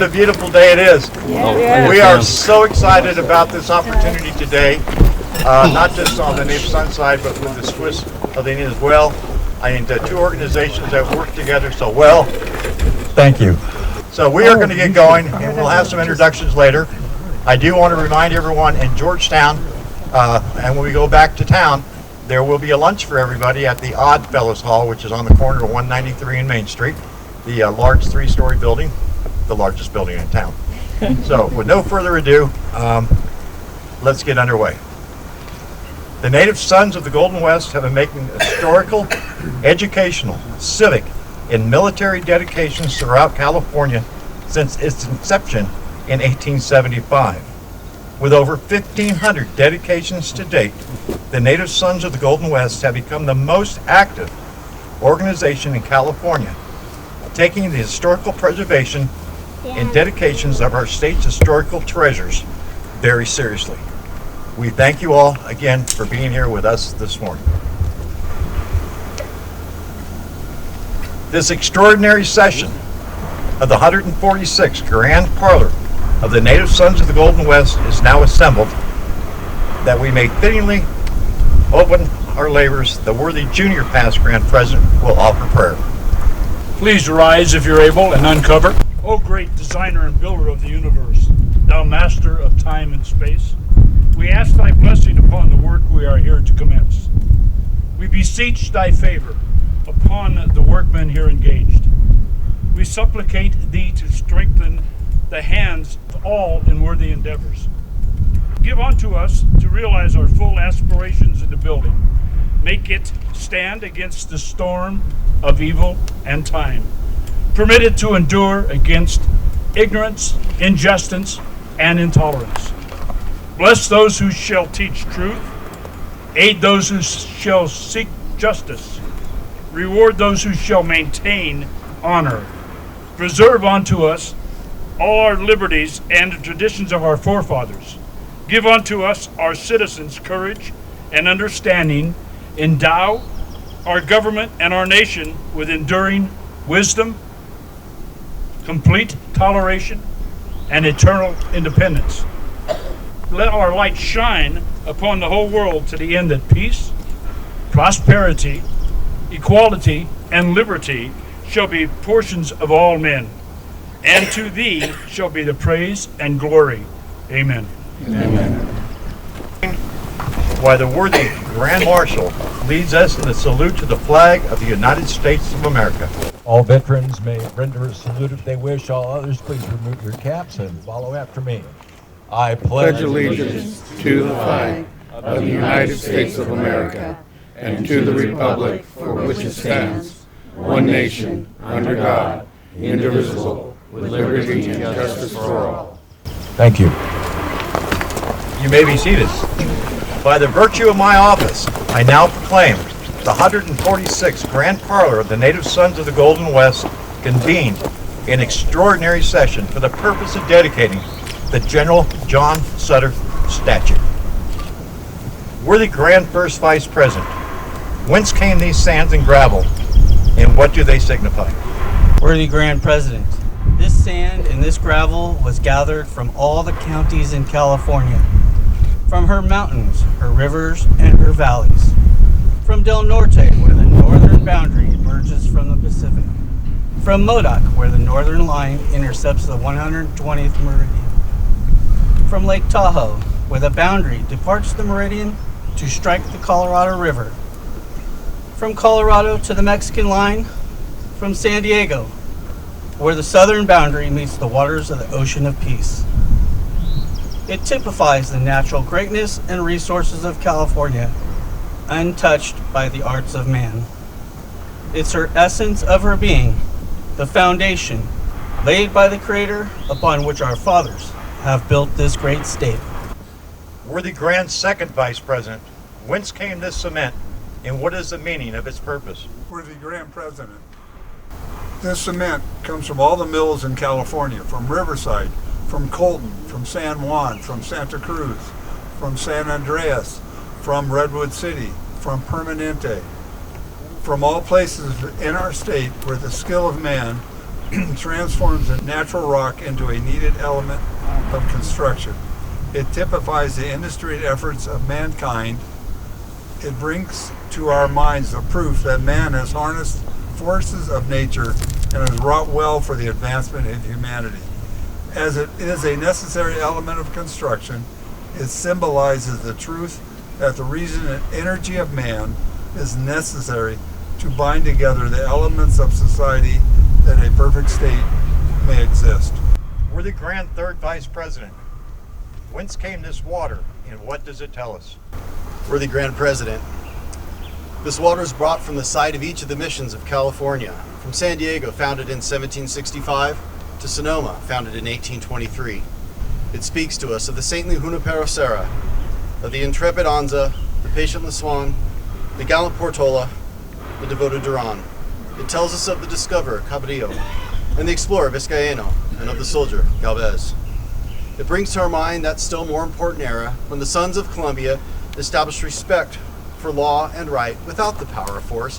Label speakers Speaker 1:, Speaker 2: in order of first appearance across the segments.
Speaker 1: What a beautiful day it is. We are so excited about this opportunity today, not just on the Native Son side, but with the Swiss Helvetia as well. I mean, the two organizations that work together so well. Thank you. So we are going to get going, and we'll have some introductions later. I do want to remind everyone in Georgetown, and when we go back to town, there will be a lunch for everybody at the Odd Fellows Hall, which is on the corner of 193 and Main Street, the large 3-story building, the largest building in town. So with no further ado, let's get underway. The Native Sons of the Golden West have been making historical, educational, civic, and military dedications throughout California since its inception in 1875. With over 1,500 dedications to date, the Native Sons of the Golden West have become the most active organization in California, taking the historical preservation and dedications of our state's historical treasures very seriously. We thank you all again for being here with us this morning. This extraordinary session of the 146th Grand Parlor of the Native Sons of the Golden West is now assembled, that we may fittingly open our labors. The worthy junior past Grand President will offer prayer.
Speaker 2: Please rise if you're able and uncover. O great designer and builder of the universe, thou master of time and space, we ask thy blessing upon the work we are here to commence. We beseech thy favor upon the workmen here engaged. We supplicate thee to strengthen the hands of all in worthy endeavors. Give unto us to realize our full aspirations in the building. Make it stand against the storm of evil and time. Permit it to endure against ignorance, injustice, and intolerance. Bless those who shall teach truth. Aid those who shall seek justice. Reward those who shall maintain honor. Preserve unto us all our liberties and the traditions of our forefathers. Give unto us, our citizens, courage and understanding. Endow our government and our nation with enduring wisdom, complete toleration, and eternal independence. Let our light shine upon the whole world to the end that peace, prosperity, equality, and liberty shall be portions of all men. And to thee shall be the praise and glory. Amen.
Speaker 1: Amen. Why the worthy Grand Marshal leads us in the salute to the flag of the United States of America.
Speaker 3: All veterans may render a salute if they wish. All others, please remove your caps and follow after me. I pledge
Speaker 4: allegiance to the flag of the United States of America and to the republic for which it stands, one nation, under God, indivisible, with liberty and justice for all.
Speaker 3: Thank you.
Speaker 1: You may be seated. By the virtue of my office, I now proclaim the 146th Grand Parlor of the Native Sons of the Golden West convened in extraordinary session for the purpose of dedicating the General John Sutter Statue. Worthy Grand First Vice President, whence came these sands and gravel, and what do they signify?
Speaker 5: Worthy Grand President, this sand and this gravel was gathered from all the counties in California, from her mountains, her rivers, and her valleys, from Del Norte, where the northern boundary emerges from the Pacific, from Modoc, where the northern line intercepts the 120th meridian, from Lake Tahoe, where the boundary departs the meridian to strike the Colorado River, from Colorado to the Mexican line, from San Diego, where the southern boundary meets the waters of the Ocean of Peace. It typifies the natural greatness and resources of California, untouched by the arts of man. It's her essence of her being, the foundation laid by the Creator upon which our fathers have built this great state.
Speaker 1: Worthy Grand Second Vice President, whence came this cement, and what is the meaning of its purpose?
Speaker 6: Worthy Grand President, this cement comes from all the mills in California, from Riverside, from Colton, from San Juan, from Santa Cruz, from San Andreas, from Redwood City, from Permanente, from all places in our state where the skill of man transforms a natural rock into a needed element of construction. It typifies the industry and efforts of mankind. It brings to our minds the proof that man has harnessed forces of nature and has wrought well for the advancement of humanity. As it is a necessary element of construction, it symbolizes the truth that the reason and energy of man is necessary to bind together the elements of society that a perfect state may exist.
Speaker 1: Worthy Grand Third Vice President, whence came this water and what does it tell us?
Speaker 7: Worthy Grand President, this water is brought from the site of each of the missions of California, from San Diego, founded in 1765, to Sonoma, founded in 1823. It speaks to us of the saintly Junipero Serra, of the intrepid Anza, the patient Laswan, the gallant Portola, the devoted Duran. It tells us of the discoverer Cabrillo, and the explorer Vizcaíno, and of the soldier Galvez. It brings to our mind that still more important era when the sons of Columbia established respect for law and right without the power of force,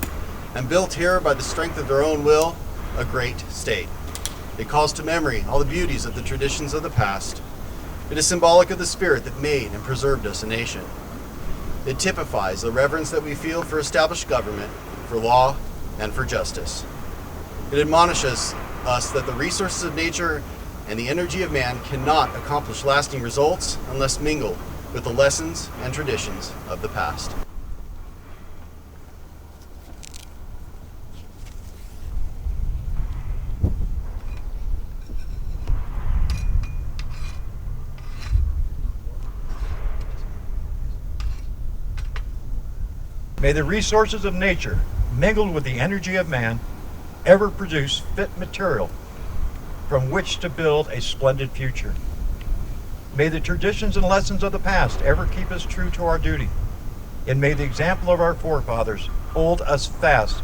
Speaker 7: and built here by the strength of their own will a great state. It calls to memory all the beauties of the traditions of the past. It is symbolic of the spirit that made and preserved us a nation. It typifies the reverence that we feel for established government, for law, and for justice. It admonishes us that the resources of nature and the energy of man cannot accomplish lasting results unless mingled with the lessons and traditions of the past.
Speaker 1: May the resources of nature, mingled with the energy of man, ever produce fit material from which to build a splendid future. May the traditions and lessons of the past ever keep us true to our duty, and may the example of our forefathers hold us fast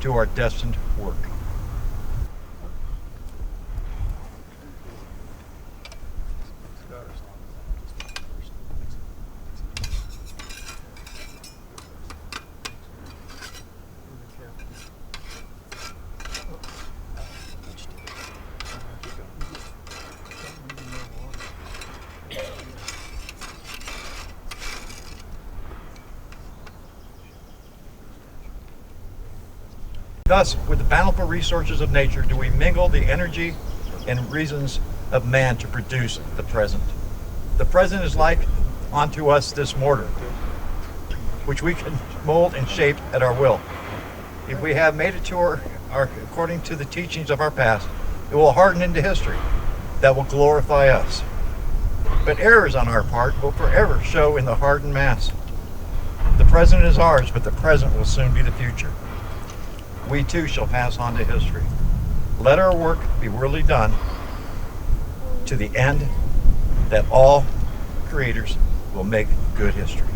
Speaker 1: to our destined work. Thus, with the bountiful resources of nature, do we mingle the energy and reasons of man to produce the present. The present is like unto us this mortar, which we can mold and shape at our will. If we have made it to our according to the teachings of our past, it will harden into history that will glorify us. But errors on our part will forever show in the hardened mass. The present is ours, but the present will soon be the future. We too shall pass on to history. Let our work be worthily done to the end that all creators will make good history.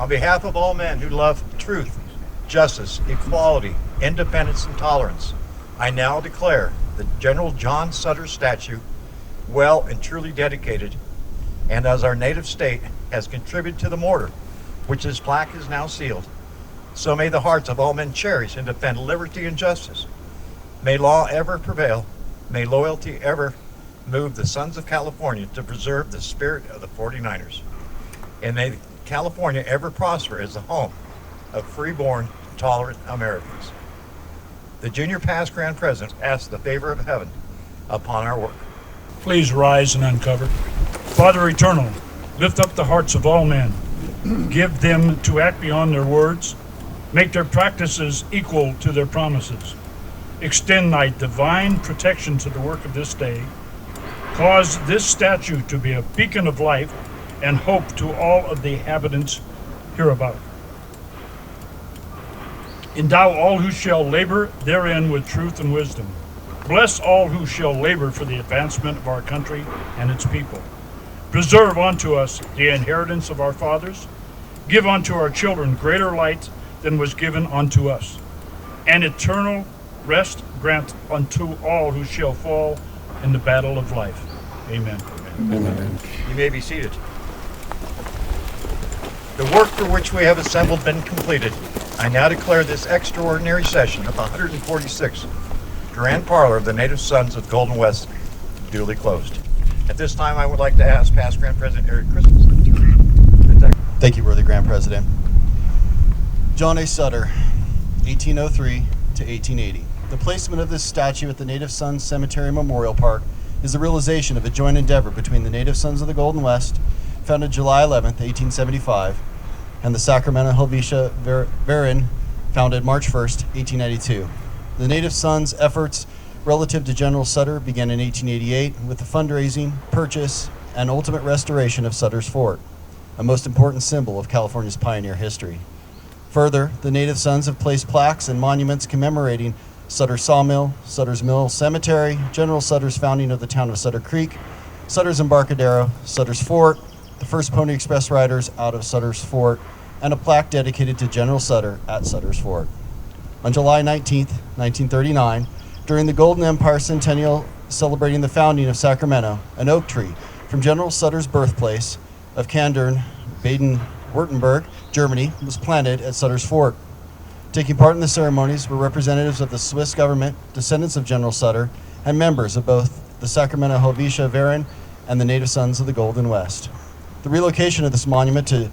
Speaker 1: On behalf of all men who love truth, justice, equality, independence, and tolerance, I now declare the General John Sutter Statue well and truly dedicated, and as our native state has contributed to the mortar, which this plaque is now sealed, so may the hearts of all men cherish and defend liberty and justice. May law ever prevail, may loyalty ever move the sons of California to preserve the spirit of the 49ers, and may California ever prosper as the home of free-born, tolerant Americans. The Junior Past Grand President asks the favor of heaven upon our work.
Speaker 2: Please rise and uncover. Father Eternal, lift up the hearts of all men. Give them to act beyond their words. Make their practices equal to their promises. Extend thy divine protection to the work of this day. Cause this statue to be a beacon of life and hope to all of the inhabitants hereabout. Endow all who shall labor therein with truth and wisdom. Bless all who shall labor for the advancement of our country and its people. Preserve unto us the inheritance of our fathers. Give unto our children greater light than was given unto us. And eternal rest grant unto all who shall fall in the battle of life. Amen.
Speaker 4: Amen.
Speaker 1: You may be seated. The work for which we have assembled been completed. I now declare this extraordinary session of the 146th Grand Parlor of the Native Sons of Golden West duly closed. At this time, I would like to ask past Grand President Eric Christensen to read the text.
Speaker 7: Thank you, worthy Grand President. John A. Sutter, 1803 to 1880. The placement of this statue at the Native Sons Cemetery Memorial Park is the realization of a joint endeavor between the Native Sons of the Golden West, founded July 11th, 1875, and the Sacramento Helvetia Verien, founded March 1st, 1892. The Native Sons' efforts relative to General Sutter began in 1888 with the fundraising, purchase, and ultimate restoration of Sutter's Fort, a most important symbol of California's pioneer history. Further, the Native Sons have placed plaques and monuments commemorating Sutter's Sawmill, Sutter's Mill Cemetery, General Sutter's founding of the town of Sutter Creek, Sutter's Embarcadero, Sutter's Fort, the first Pony Express riders out of Sutter's Fort, and a plaque dedicated to General Sutter at Sutter's Fort. On July 19th, 1939, during the Golden Empire Centennial celebrating the founding of Sacramento, an oak tree from General Sutter's birthplace of Kandern, Baden-Württemberg, Germany, was planted at Sutter's Fort. Taking part in the ceremonies were representatives of the Swiss government, descendants of General Sutter, and members of both the Sacramento Helvetia Verien and the Native Sons of the Golden West. The relocation of this monument to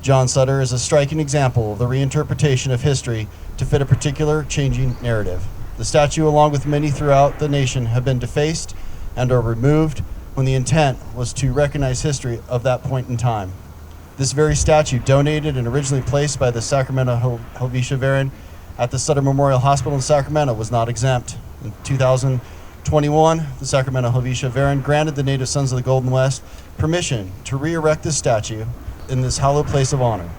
Speaker 7: John Sutter is a striking example of the reinterpretation of history to fit a particular changing narrative. The statue, along with many throughout the nation, have been defaced and or removed when the intent was to recognize history of that point in time. This very statue, donated and originally placed by the Sacramento Helvetia Verien at the Sutter Memorial Hospital in Sacramento, was not exempt. In 2021, the Sacramento Helvetia Verien granted the Native Sons of the Golden West permission to re-erect this statue in this hallowed place of honor.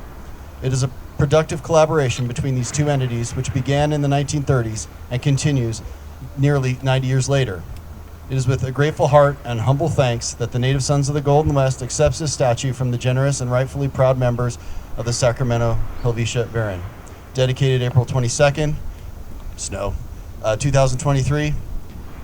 Speaker 7: It is a productive collaboration between these two entities, which began in the 1930s and continues nearly 90 years later. It is with a grateful heart and humble thanks that the Native Sons of the Golden West accepts this statue from the generous and rightfully proud members of the Sacramento Helvetia Verien. Dedicated April 22nd, 2023,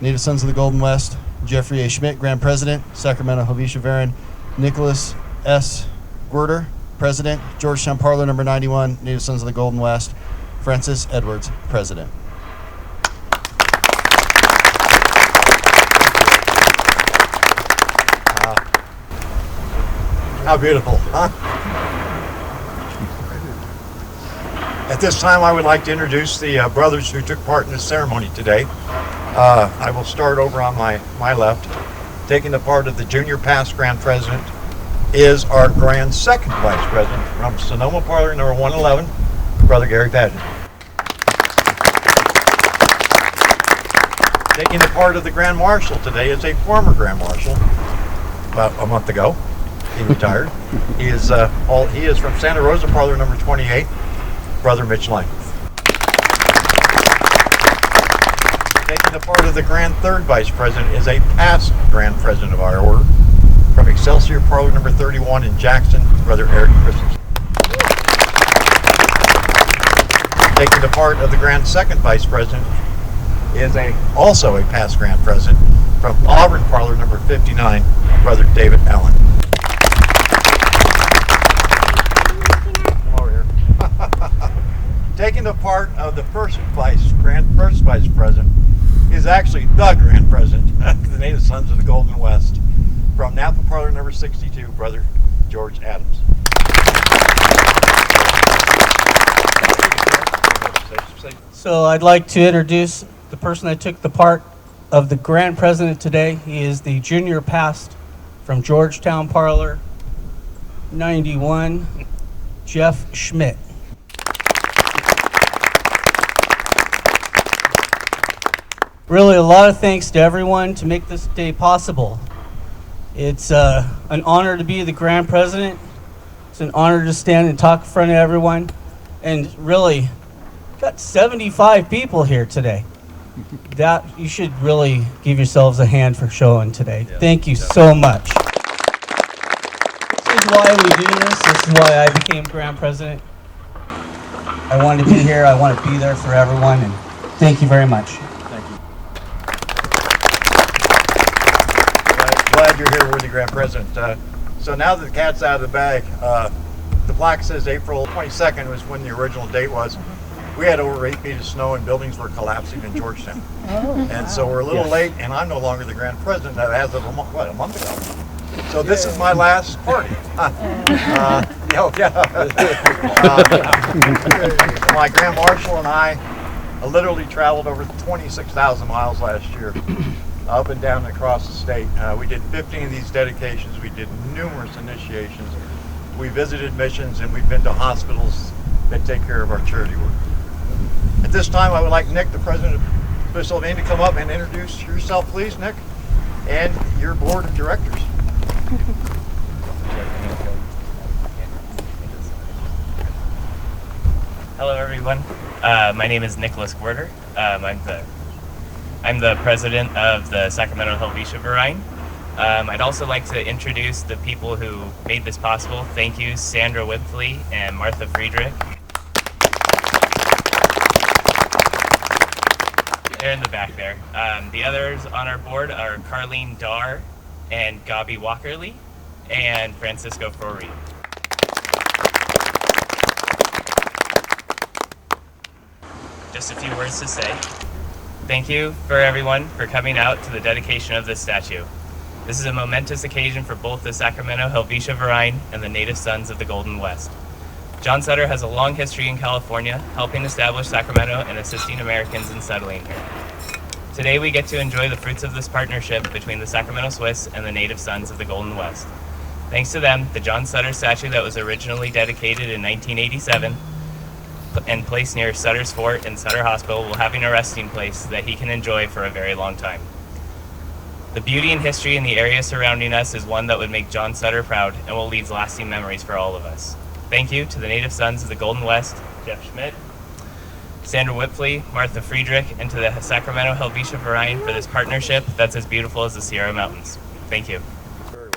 Speaker 7: Native Sons of the Golden West, Jeffrey A. Schmidt, Grand President, Sacramento Helvetia Verien, Nicholas S. Guerter, President, Georgetown Parlor number 91, Native Sons of the Golden West, Francis Edwards, President.
Speaker 1: How beautiful, huh? At this time, I would like to introduce the brothers who took part in the ceremony today. I will start over on my left. Taking the part of the junior past Grand President is our Grand Second Vice President from Sonoma Parlor number 111, Brother Gary Padgett. Taking the part of the Grand Marshal today is a former Grand Marshal, about a month ago. He retired. He is from Santa Rosa Parlor number 28, Brother Mitch Lang. Taking the part of the Grand Third Vice President is a past Grand President of our order, from Excelsior Parlor number 31 in Jackson, Brother Eric Christensen. Taking the part of the Grand Second Vice President is also a past Grand President, from Auburn Parlor number 59, Brother David Allen. Come over here. Taking the part of the first Vice President is actually the Grand President of the Native Sons of the Golden West, from Napa Parlor number 62, Brother George Adams.
Speaker 5: So I'd like to introduce the person that took the part of the Grand President today. He is the junior past from Georgetown Parlor 91, Jeff Schmidt. Really, a lot of thanks to everyone to make this day possible. It's an honor to be the Grand President. It's an honor to stand and talk in front of everyone. And really, got 75 people here today. That you should really give yourselves a hand for showing today. Thank you so much. is why we do this. This is why I became Grand President. I want to be here. I want to be there for everyone. And thank you very much.
Speaker 1: Glad you're here, worthy Grand President. So now that the cat's out of the bag, the plaque says April 22nd was when the original date was. We had over 8 feet of snow and buildings were collapsing in Georgetown. And so we're a little late, and I'm no longer the Grand President as of a month ago. So this is my last party. My Grand Marshal and I literally traveled over 26,000 miles last year, up and down and across the state. We did 15 of these dedications. We did numerous initiations. We visited missions, and we've been to hospitals that take care of our charity work. At this time, I would like Nick, the President of Swiss Helvetia, to come up and introduce yourself, please, Nick, and your board of directors.
Speaker 8: Hello, everyone. My name is Nicholas Werder. I'm the president of the Sacramento Helvetia Verien. I'd also like to introduce the people who made this possible. Thank you, Sandra Whipley and Martha Friedrich. They're in the back there. The others on our board are Carlene Darr and Gabi Walkerly and Francisco Fori. Just a few words to say. Thank you for everyone for coming out to the dedication of this statue. This is a momentous occasion for both the Sacramento Helvetia Verien and the native sons of the Golden West. John Sutter has a long history in California, helping establish Sacramento and assisting Americans in settling here. Today we get to enjoy the fruits of this partnership between the Sacramento Swiss and the native sons of the Golden West. Thanks to them, the John Sutter statue that was originally dedicated in 1987 and placed near Sutter's Fort and Sutter Hospital will have a resting place that he can enjoy for a very long time. The beauty and history in the area surrounding us is one that would make John Sutter proud and will leave lasting memories for all of us. Thank you to the native sons of the Golden West, Jeff Schmidt, Sandra Whipley, Martha Friedrich, and to the Sacramento Helvetia Verien for this partnership that's as beautiful as the Sierra Mountains. Thank you.
Speaker 1: Very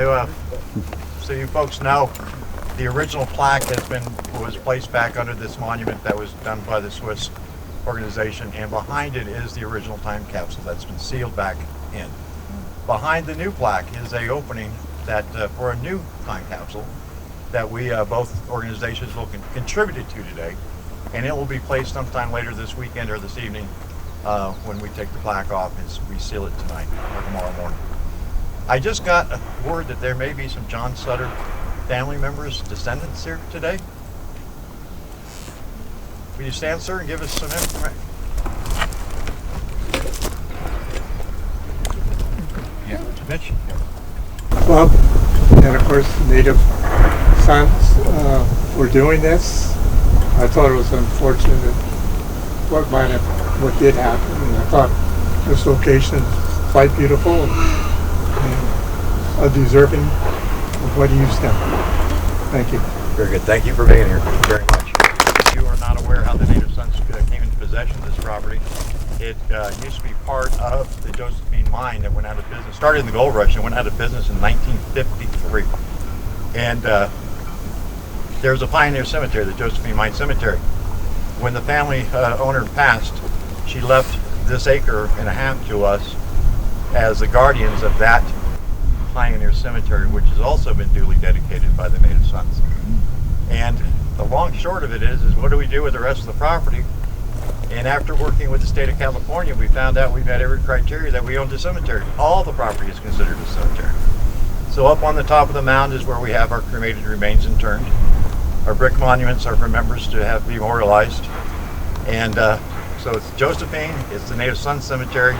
Speaker 1: well. So you folks know, the original plaque was placed back under this monument that was done by the Swiss organization, and behind it is the original time capsule that's been sealed back in. Behind the new plaque is a opening that for a new time capsule that we both organizations will contribute to today, and it will be placed sometime later this weekend or this evening when we take the plaque off and we seal it tonight or tomorrow morning. I just got word that there may be some John Sutter family members, descendants here today. Will you stand, sir, and give us some information?
Speaker 9: Club, and of course the native sons were doing this. I thought it was unfortunate what did happen, and I thought this location is quite beautiful and deserving of what he's done. Thank you.
Speaker 1: Very good. Thank you for being here. Thank you very much. If you are not aware how the native sons came into possession of this property, it used to be part of the Josephine mine that went out of business. Started in the gold rush and went out of business in 1953. And there was a pioneer cemetery, the Josephine Mine Cemetery. When the family owner passed, she left this acre and a half to us as the guardians of that pioneer cemetery, which has also been duly dedicated by the native sons. And the long short of it is what do we do with the rest of the property? And after working with the state of California, we found out we've met every criteria that we owned a cemetery. All the property is considered a cemetery. So up on the top of the mound is where we have our cremated remains interred. Our brick monuments are for members to have memorialized. And so it's Josephine, it's the Native Son Cemetery,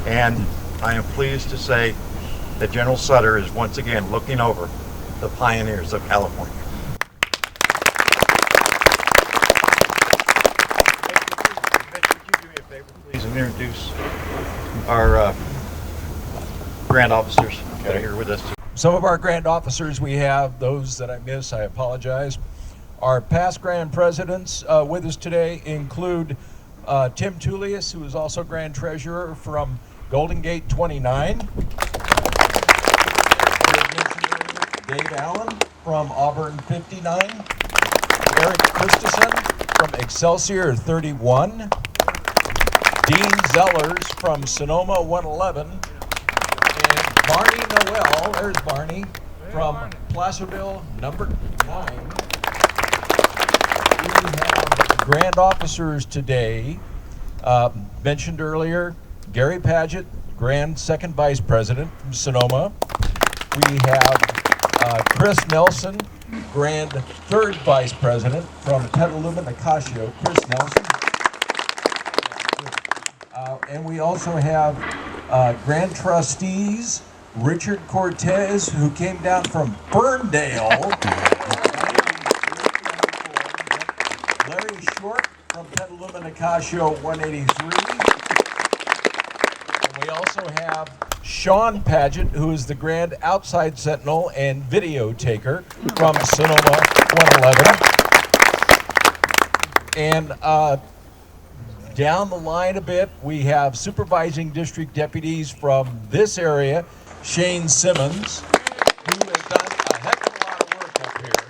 Speaker 1: and I am pleased to say that General Sutter is once again looking over the pioneers of California. Please introduce our grant officers that are here with us.
Speaker 3: Some of our grant officers we have, those that I miss, I apologize. Our past grand presidents with us today include Tim Tullius, who is also grand treasurer from Golden Gate 29. Dave Allen from Auburn 59. Eric Christensen from Excelsior 31. Dean Zellers from Sonoma 111. And Barney Noel, there's Barney, from Placerville number 9. We have grand officers today. Mentioned earlier, Gary Paget, Grand Second Vice President from Sonoma. We have Chris Nelson, Grand Third Vice President from Petaluma, Nicasio. Chris Nelson. And we also have Grand Trustees, Richard Cortez, who came down from Ferndale. Larry Short from Petaluma, Nicasio 183. And we also have Sean Paget, who is the Grand Outside Sentinel and Video Taker from Sonoma 111. And down the line a bit, we have Supervising District Deputies from this area, Shane Simmons, who has done a heck of a lot of work up here.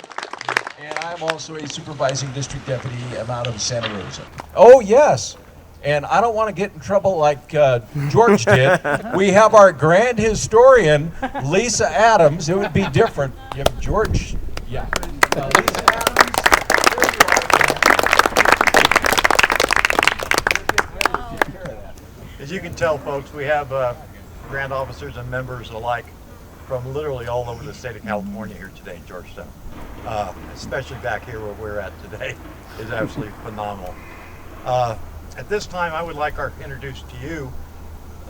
Speaker 3: And I'm also a Supervising District Deputy. I'm out of Santa Rosa. Oh, yes. And I don't want to get in trouble like George did. We have our grand historian, Lisa Adams. It would be different if George, Lisa Adams.
Speaker 1: As you can tell, folks, we have grand officers and members alike from literally all over the state of California here today in Georgetown. Especially back here where we're at today is absolutely phenomenal. At this time, I would like to introduce to you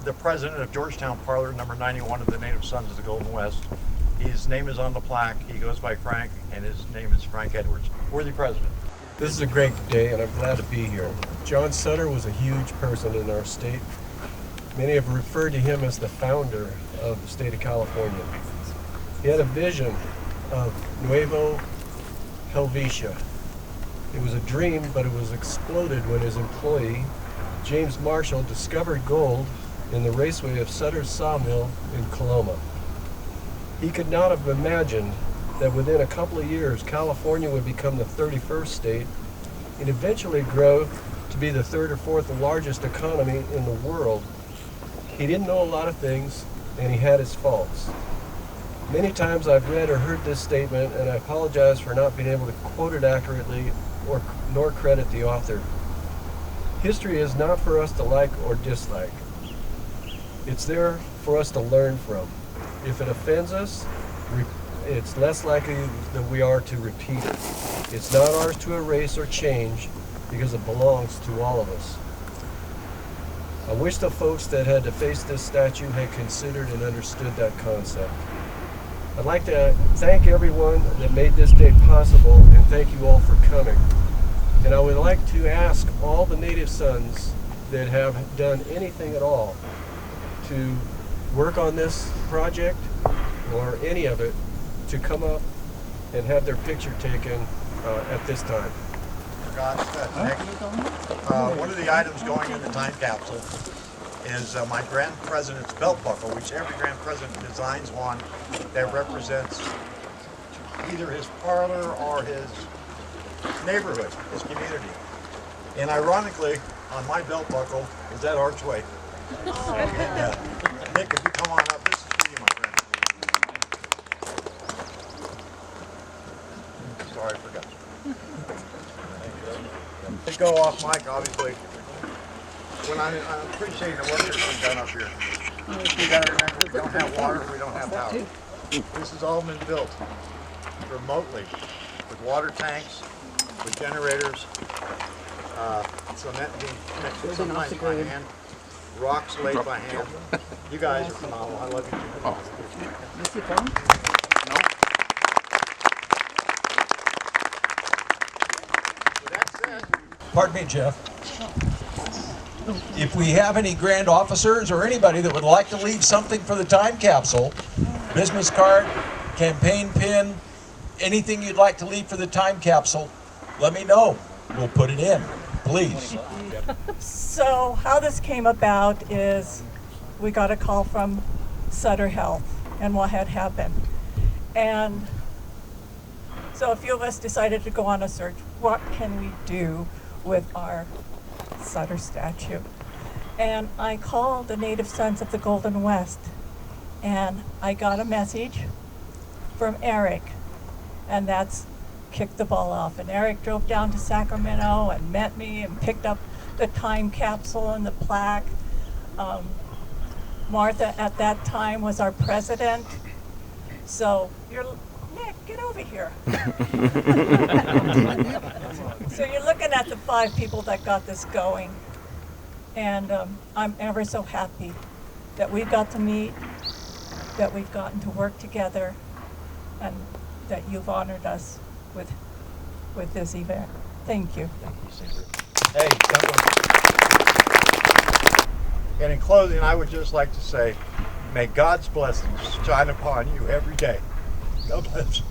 Speaker 1: the president of Georgetown Parlor, number 91 of the Native Sons of the Golden West. His name is on the plaque. He goes by Frank, and his name is Frank Edwards. Worthy President.
Speaker 10: This is a great day, and I'm glad to be here. John Sutter was a huge person in our state. Many have referred to him as the founder of the state of California. He had a vision of Nuevo Helvetia. It was a dream, but it was exploded when his employee, James Marshall, discovered gold in the raceway of Sutter's sawmill in Coloma. He could not have imagined that within a couple of years, California would become the 31st state and eventually grow to be the 3rd or 4th largest economy in the world. He didn't know a lot of things, and he had his faults. Many times I've read or heard this statement, and I apologize for not being able to quote it accurately nor credit the author. History is not for us to like or dislike. It's there for us to learn from. If it offends us, it's less likely that we are to repeat it. It's not ours to erase or change because it belongs to all of us. I wish the folks that had defaced this statue had considered and understood that concept. I'd like to thank everyone that made this day possible, and thank you all for coming. And I would like to ask all the Native Sons that have done anything at all to work on this project or any of it to come up and have their picture taken at this time.
Speaker 1: One of the items going in the time capsule is my Grand President's belt buckle, which every Grand President designs one that represents either his parlor or his neighborhood, his community. And ironically, on my belt buckle is that archway. And, Nick, if you come on up, this is for you, my friend. Sorry, I forgot. To go off mic, obviously. When I'm appreciating the work that's been done up here. You gotta remember, we don't have water, we don't have power. This has all been built remotely with water tanks, with generators, cement being mixed sometimes by hand, rocks laid by hand. You guys are phenomenal. I love you too. With that said,
Speaker 3: Pardon me, Jeff. If we have any grand officers or anybody that would like to leave something for the time capsule, business card, campaign pin, anything you'd like to leave for the time capsule, let me know. We'll put it in, please.
Speaker 11: So how this came about is we got a call from Sutter Health and what had happened. And so a few of us decided to go on a search. What can we do with our Sutter statue? And I called the Native Sons of the Golden West, and I got a message from Eric, and that's kicked the ball off. And Eric drove down to Sacramento and met me and picked up the time capsule and the plaque. Martha at that time was our president. So Nick, get over here. So you're looking at the 5 people that got this going. And I'm ever so happy that we got to meet, that we've gotten to work together, and that you've honored us with this event. Thank you.
Speaker 1: Hey, and in closing, I would just like to say, may God's blessings shine upon you every day. God bless you.